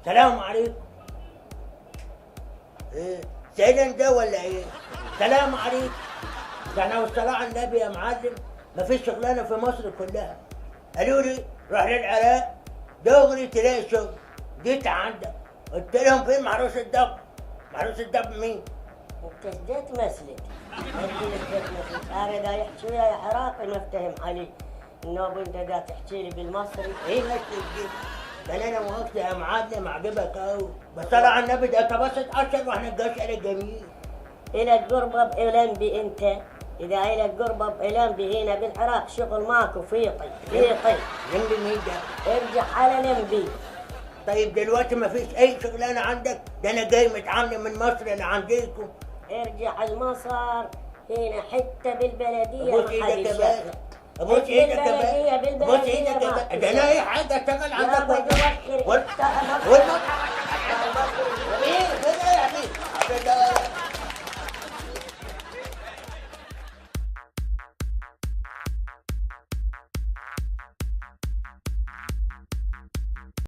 سلام عليكم. ايه سيدنا ده ولا ايه؟ سلام عليكم. ده انا والصلاة على النبي يا معلم مفيش شغلانه في مصر كلها. قالوا لي روح للعراق دغري تلاقي شغل. جيت عندك قلت لهم فين محروس الدب؟ محروس الدب مين؟ انت جيت مسلك. انا دا يحكي وياي عراقي ما افتهم عليه. انه انت دا تحكي لي بالمصري. ايه مسلك دي؟ ده انا مؤاخذة يا معلم عجبك قوي. بالصلاة على النبي ده تبسط اشهر واحنا الجشع الجميل. الك قربة بإلمبي انت. اذا الك قربة بإلمبي هنا بالعراق شغل ماكو فيطي. لمبي مين ده؟ ارجع على لمبي. طيب دلوقتي ما فيش اي شغلانه عندك؟ ده انا جاي متعلم من مصر لعندكم. ارجع المصر هنا حتى بالبلديه. ابوس ايدك يا باشا. ابوس ايدك يا باشا. ابوس ايدك يا باشا. ده انا اي حاجه اشتغل عندك. يا